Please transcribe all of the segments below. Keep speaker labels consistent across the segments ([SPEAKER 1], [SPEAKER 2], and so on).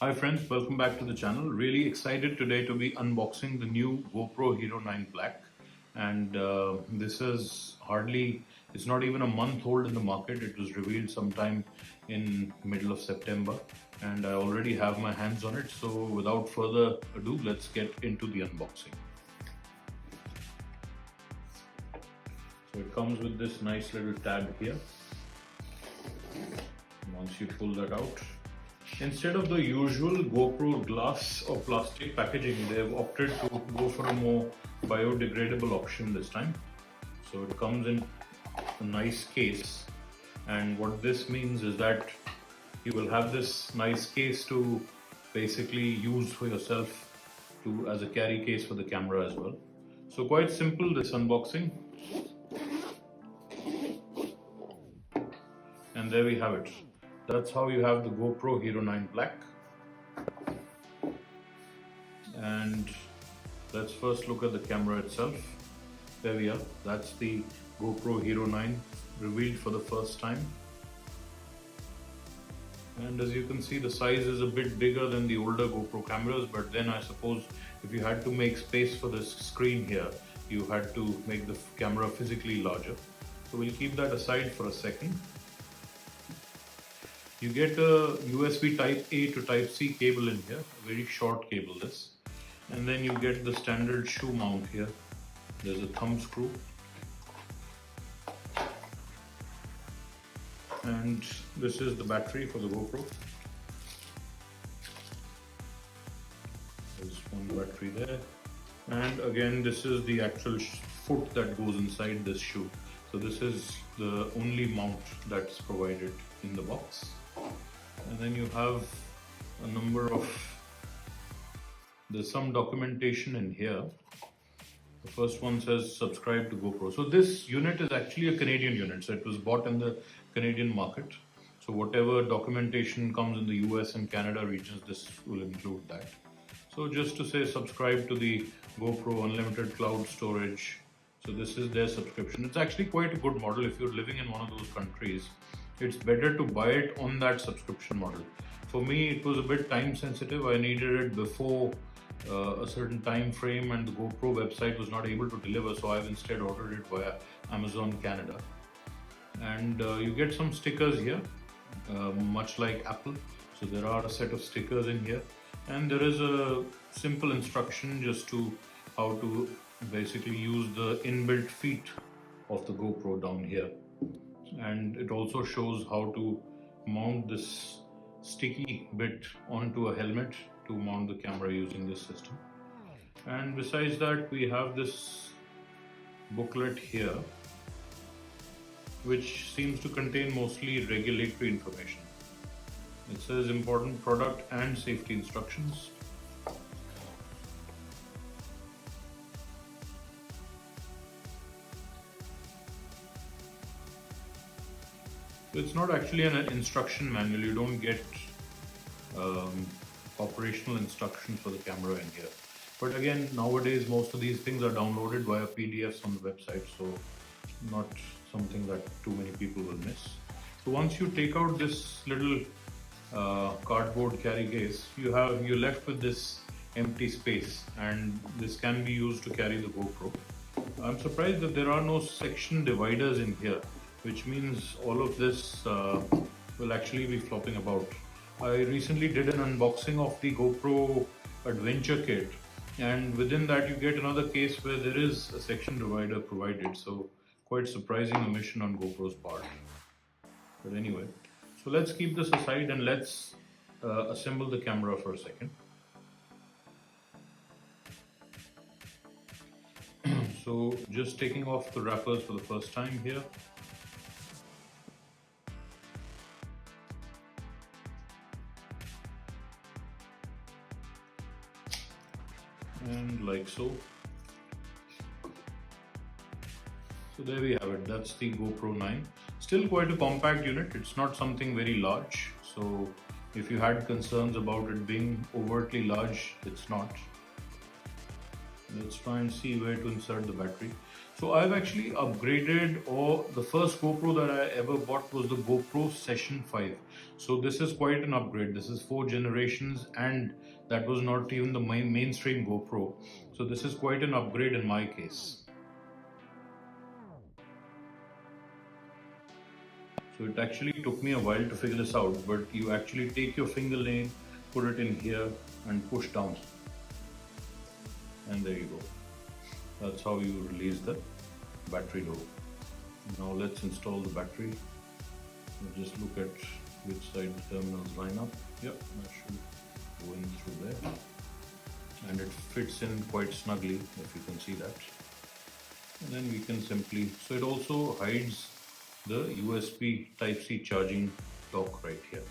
[SPEAKER 1] Hi friends, welcome back to the channel. Really excited today to be unboxing the new GoPro Hero 9 Black. And this is it's not even a month old in the market. It was revealed sometime in middle of September. And I already have my hands on it. So without further ado, let's get into the unboxing. So it comes with this nice little tab here. Once you pull that out, instead of the usual GoPro glass or plastic packaging, they've opted to go for a more biodegradable option this time. So it comes in a nice case, and what this means is that you will have this nice case to basically use for yourself as a carry case for the camera as well. So quite simple, this unboxing. And there we have it. That's how you have the GoPro Hero 9 Black. And let's first look at the camera itself. There we are. That's the GoPro Hero 9 revealed for the first time. And as you can see, the size is a bit bigger than the older GoPro cameras, but then I suppose if you had to make space for this screen here, you had to make the camera physically larger. So we'll keep that aside for a second. You get a USB Type A to Type C cable in here, a very short cable this. And then you get the standard shoe mount here. There's a thumb screw. And this is the battery for the GoPro. There's one battery there. And again, this is the actual foot that goes inside this shoe. So this is the only mount that's provided in the box. And then you have a number of, there's some documentation in here. The first one says subscribe to GoPro. So this unit is actually a Canadian unit. So it was bought in the Canadian market. So whatever documentation comes in the US and Canada regions, this will include that. So just to say subscribe to the GoPro Unlimited Cloud Storage. So this is their subscription. It's actually quite a good model if you're living in one of those countries. It's better to buy it on that subscription model. For me, it was a bit time sensitive. I needed it before a certain time frame, and the GoPro website was not able to deliver, so I've instead ordered it via Amazon Canada. And you get some stickers here, much like Apple. So there are a set of stickers in here, and there is a simple instruction just to how to basically use the inbuilt feet of the GoPro down here. And it also shows how to mount this sticky bit onto a helmet to mount the camera using this system. And besides that, we have this booklet here, which seems to contain mostly regulatory information. It says important product and safety instructions. It's not actually an instruction manual. You don't get operational instructions for the camera in here. But again, nowadays most of these things are downloaded via PDFs on the website, so not something that too many people will miss. So once you take out this little cardboard carry case, you're left with this empty space, and this can be used to carry the GoPro. I'm surprised that there are no section dividers in here, which means all of this will actually be flopping about. I recently did an unboxing of the GoPro Adventure Kit, and within that you get another case where there is a section divider provided, so quite surprising omission on GoPro's part. But anyway, so let's keep this aside and let's assemble the camera for a second. So just taking off the wrappers for the first time here. And like so. So there we have it. That's the GoPro 9. Still quite a compact unit. It's not something very large. So if you had concerns about it being overtly large, it's not. Let's try and see where to insert the battery. So I've actually upgraded, or the first GoPro that I ever bought was the GoPro Session 5. So this is quite an upgrade. This is 4 generations, and that was not even the mainstream GoPro. So this is quite an upgrade in my case. So it actually took me a while to figure this out, but you actually take your finger lane, put it in here and push down. And there you go. That's how you release the battery door. Now let's install the battery. We'll just look at which side the terminals line up. Yep, that should go in through there. And it fits in quite snugly, if you can see that. And then we can simply, so it also hides the USB Type-C charging dock right here,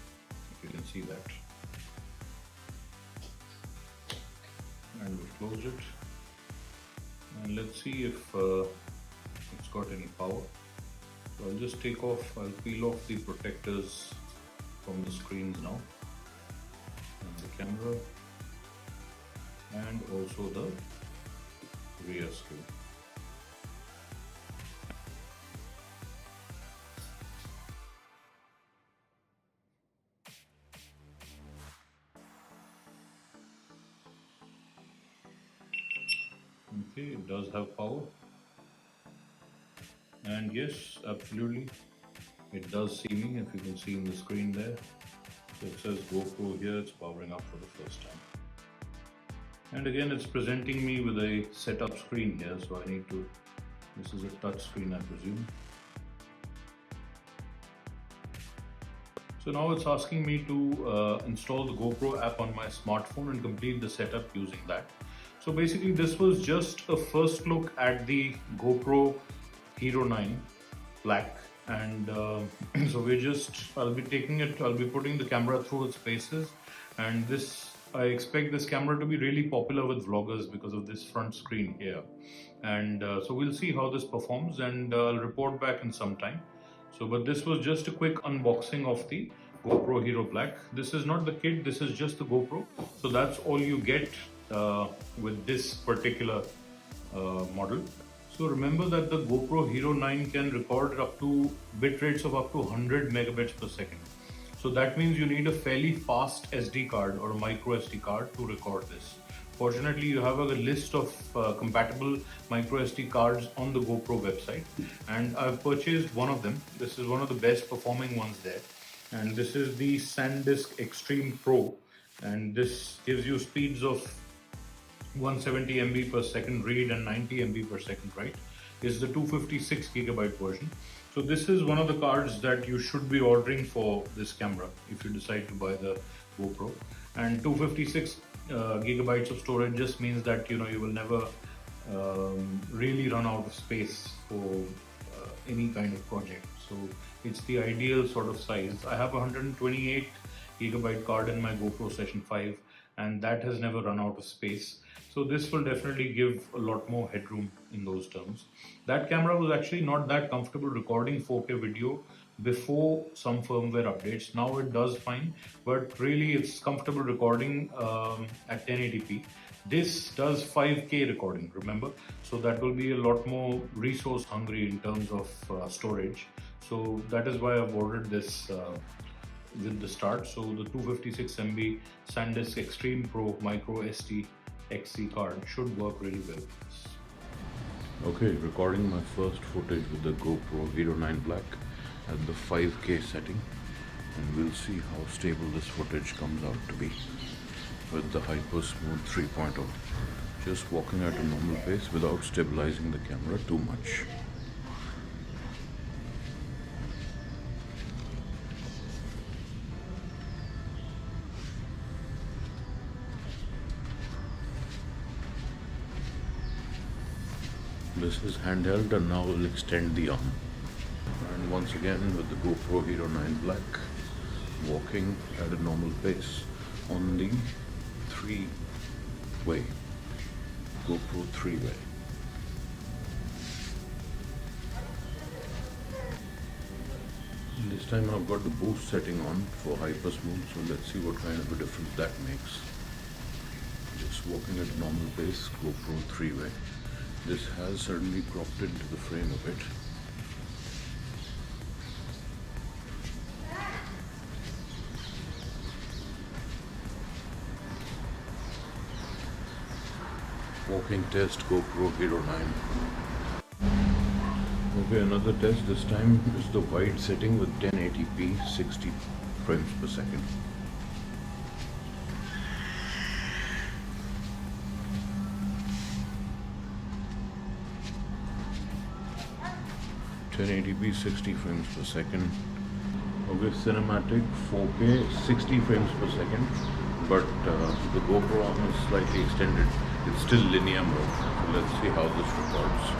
[SPEAKER 1] if you can see that. And we close it. And let's see if it's got any power. So I'll just I'll peel off the protectors from the screens now, and the camera, and also the rear screen. Okay, it does have power. And yes, absolutely, it does see me, if you can see in the screen there. So it says GoPro here, it's powering up for the first time. And again, it's presenting me with a setup screen here, so I need to, this is a touch screen I presume. So now it's asking me to install the GoPro app on my smartphone and complete the setup using that. So basically this was just a first look at the GoPro Hero 9 Black, and so I'll be putting the camera through its paces, and I expect this camera to be really popular with vloggers because of this front screen here. And so we'll see how this performs, and I'll report back in some time. So, but this was just a quick unboxing of the GoPro Hero Black. This is not the kit, this is just the GoPro. So that's all you get with this particular model. So remember that the GoPro Hero 9 can record up to bit rates of up to 100 megabits per second. So that means you need a fairly fast SD card or a micro SD card to record this. Fortunately, you have a list of compatible micro SD cards on the GoPro website, and I've purchased one of them. This is one of the best performing ones there, and this is the SanDisk Extreme Pro, and this gives you speeds of 170 MB per second read and 90 MB per second write. Is the 256 gigabyte version. So this is one of the cards that you should be ordering for this camera if you decide to buy the GoPro. And 256 gigabytes of storage just means that you will never really run out of space for any kind of project. So it's the ideal sort of size. I have a 128 gigabyte card in my GoPro Session 5, and that has never run out of space. So this will definitely give a lot more headroom in those terms. That camera was actually not that comfortable recording 4K video before some firmware updates. Now it does fine, but really it's comfortable recording at 1080p. This does 5K recording, remember? So that will be a lot more resource hungry in terms of storage. So that is why I've ordered this with the start. So the 256 MB SanDisk Extreme Pro Micro SD XC card should work really well with this.
[SPEAKER 2] Okay, recording my first footage with the GoPro Hero 9 Black at the 5K setting, and we'll see how stable this footage comes out to be with the Hyper Smooth 3.0. Just walking at a normal pace without stabilizing the camera too much. This is handheld, and now we'll extend the arm. And once again with the GoPro Hero 9 Black, walking at a normal pace on the 3-way, GoPro 3-way. This time I've got the boost setting on for Hyper Smooth, so let's see what kind of a difference that makes. Just walking at normal pace, GoPro 3-way. This has certainly cropped into the frame a bit. Walking test, GoPro Hero 9. Okay, another test. This time is the wide setting with 1080p 60 frames per second. (1080p 60 frames per second). Okay, cinematic 4K 60 frames per second, but the GoPro arm is slightly extended. It's still linear mode. So let's see how this records.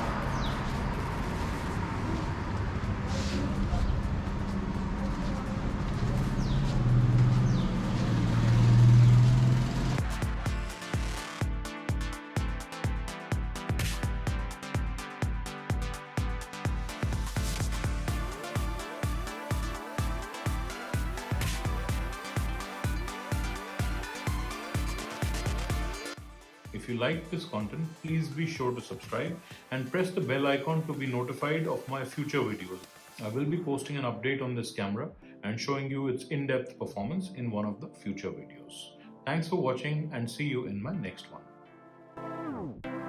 [SPEAKER 1] If you like this content, please be sure to subscribe and press the bell icon to be notified of my future videos. I will be posting an update on this camera and showing you its in-depth performance in one of the future videos. Thanks for watching and see you in my next one.